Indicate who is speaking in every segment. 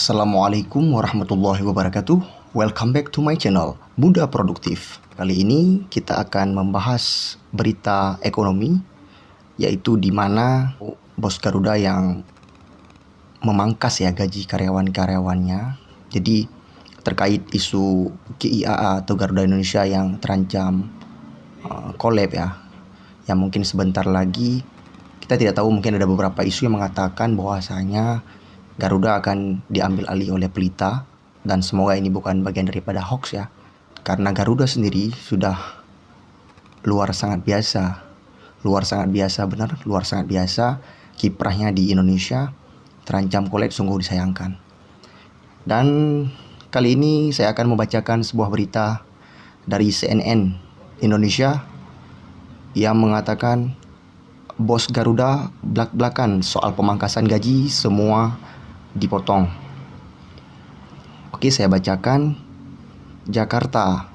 Speaker 1: Assalamualaikum warahmatullahi wabarakatuh. Welcome back to my channel Muda Produktif. Kali ini kita akan membahas berita ekonomi, yaitu di mana bos Garuda yang memangkas gaji karyawan-karyawannya. Jadi terkait isu GIAA atau Garuda Indonesia yang terancam collab yang mungkin sebentar lagi, kita tidak tahu, mungkin ada beberapa isu yang mengatakan bahwasanya Garuda akan diambil alih oleh Pelita, dan semoga ini bukan bagian daripada hoax karena Garuda sendiri sudah luar sangat biasa kiprahnya di Indonesia, terancam collab sungguh disayangkan. Dan kali ini saya akan membacakan sebuah berita dari CNN Indonesia yang mengatakan bos Garuda blak-blakan soal pemangkasan gaji, semua dipotong. Oke, saya bacakan. Jakarta,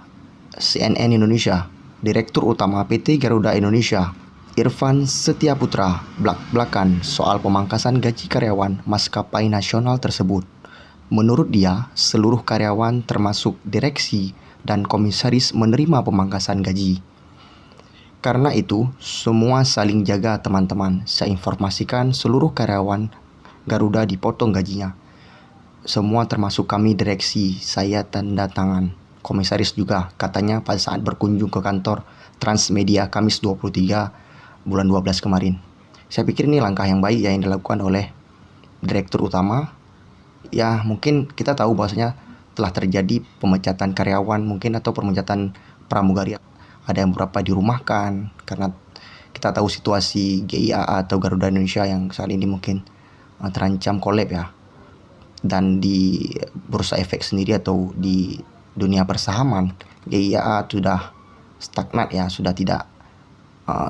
Speaker 1: CNN Indonesia. Direktur Utama PT Garuda Indonesia, Irfan Setiaputra, blak-blakan soal pemangkasan gaji karyawan maskapai nasional tersebut. Menurut dia, seluruh karyawan termasuk direksi dan komisaris menerima pemangkasan gaji. Karena itu, semua saling jaga teman-teman. Saya informasikan seluruh karyawan Garuda dipotong gajinya. Semua termasuk kami direksi, saya tanda tangan. Komisaris juga, katanya pada saat berkunjung ke kantor Transmedia Kamis 23 bulan 12 kemarin. Saya pikir ini langkah yang baik yang dilakukan oleh Direktur Utama. Ya, mungkin kita tahu bahwasanya telah terjadi pemecatan karyawan mungkin atau pemecatan pramugari. Ada yang beberapa dirumahkan karena kita tahu situasi GIAA atau Garuda Indonesia yang saat ini mungkin terancam collab Dan di bursa efek sendiri atau di dunia persahaman, GIAA sudah stagnat sudah tidak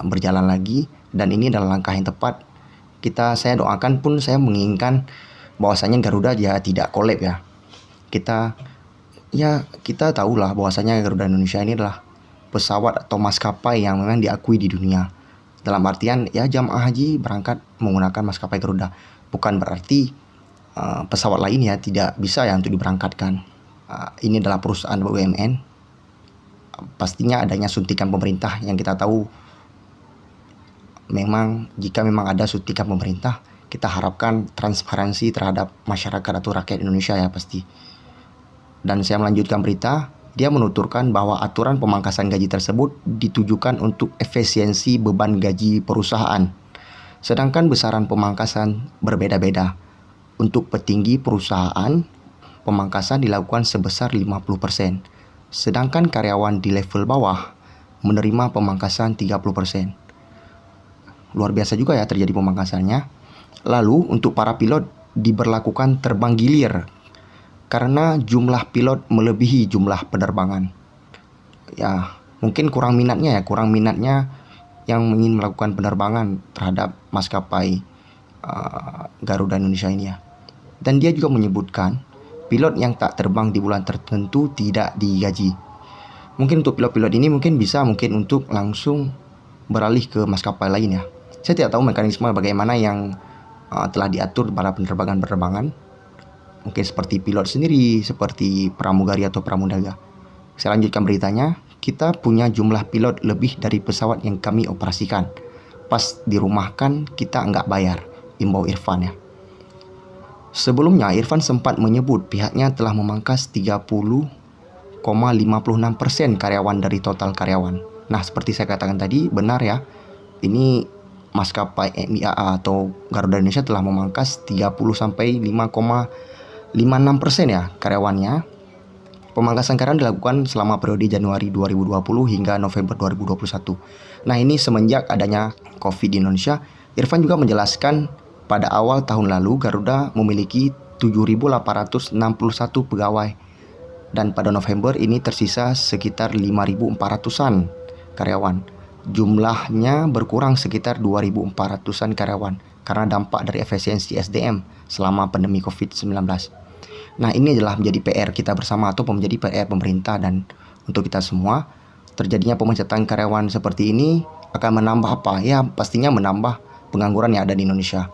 Speaker 1: berjalan lagi, dan ini adalah langkah yang tepat. Saya doakan pun, saya menginginkan bahwasanya Garuda tidak collab Kita tahulah bahwasanya Garuda Indonesia ini adalah pesawat atau maskapai yang memang diakui di dunia. Dalam artian jamaah haji berangkat menggunakan maskapai Garuda. Bukan berarti pesawat lain tidak bisa untuk diberangkatkan. Ini adalah perusahaan BUMN. Pastinya adanya suntikan pemerintah yang kita tahu. Jika memang ada suntikan pemerintah, kita harapkan transparansi terhadap masyarakat atau rakyat Indonesia pasti. Dan saya melanjutkan berita. Dia menuturkan bahwa aturan pemangkasan gaji tersebut ditujukan untuk efisiensi beban gaji perusahaan. Sedangkan besaran pemangkasan berbeda-beda. Untuk petinggi perusahaan, pemangkasan dilakukan sebesar 50%. Sedangkan karyawan di level bawah menerima pemangkasan 30%. Luar biasa juga terjadi pemangkasannya. Lalu untuk para pilot diberlakukan terbang gilir karena jumlah pilot melebihi jumlah penerbangan. Mungkin kurang minatnya yang ingin melakukan penerbangan terhadap maskapai Garuda Indonesia ini Dan dia juga menyebutkan pilot yang tak terbang di bulan tertentu tidak digaji. Mungkin untuk pilot-pilot ini mungkin untuk langsung beralih ke maskapai lain Saya tidak tahu mekanisme bagaimana yang telah diatur pada penerbangan. Mungkin seperti pilot sendiri, seperti pramugari atau pramudaga. Saya lanjutkan beritanya. Kita punya jumlah pilot lebih dari pesawat yang kami operasikan. Pas dirumahkan kita nggak bayar, imbau Irfan Sebelumnya Irfan sempat menyebut pihaknya telah memangkas 30,56% karyawan dari total karyawan. Nah, seperti saya katakan tadi, benar ini maskapai MIAA atau Garuda Indonesia telah memangkas 30-5,56% karyawannya. Pemangkasan karyawan dilakukan selama periode Januari 2020 hingga November 2021. Nah, ini semenjak adanya COVID di Indonesia. Irfan juga menjelaskan pada awal tahun lalu Garuda memiliki 7.861 pegawai. Dan pada November ini tersisa sekitar 5.400-an karyawan. Jumlahnya berkurang sekitar 2.400-an karyawan karena dampak dari efisiensi SDM selama pandemi COVID-19. Nah, ini adalah menjadi PR kita bersama atau menjadi PR pemerintah dan untuk kita semua. Terjadinya pemecatan karyawan seperti ini akan menambah pastinya menambah pengangguran yang ada di Indonesia.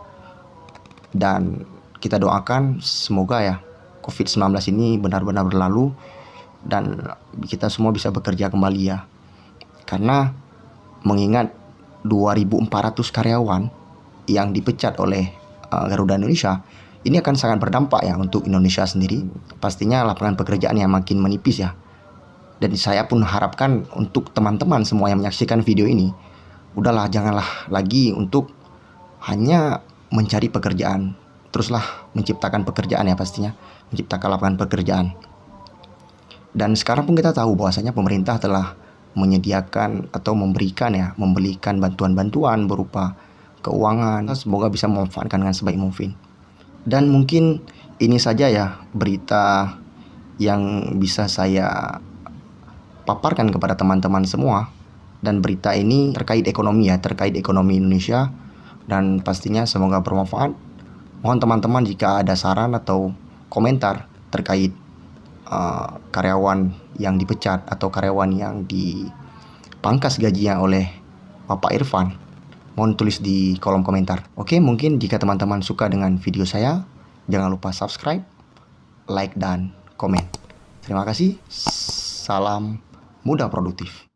Speaker 1: Dan kita doakan semoga COVID-19 ini benar-benar berlalu dan kita semua bisa bekerja kembali ya. Karena mengingat 2.400 karyawan yang dipecat oleh Garuda Indonesia, ini akan sangat berdampak ya untuk Indonesia sendiri. Pastinya lapangan pekerjaan yang makin menipis ya. Dan saya pun harapkan untuk teman-teman semua yang menyaksikan video ini, udahlah janganlah lagi untuk hanya mencari pekerjaan. Teruslah menciptakan pekerjaan ya pastinya, menciptakan lapangan pekerjaan. Dan sekarang pun kita tahu bahwasanya pemerintah telah menyediakan atau memberikan bantuan-bantuan berupa keuangan. Semoga bisa memanfaatkan dengan sebaik mungkin. Dan mungkin ini saja ya berita yang bisa saya paparkan kepada teman-teman semua. Dan berita ini terkait ekonomi ya, terkait ekonomi Indonesia. Dan pastinya semoga bermanfaat. Mohon teman-teman jika ada saran atau komentar terkait karyawan yang dipecat atau karyawan yang dipangkas gajinya oleh Bapak Irfan, mohon tulis di kolom komentar. Oke, mungkin jika teman-teman suka dengan video saya, jangan lupa subscribe, like, dan komen. Terima kasih. Salam muda produktif.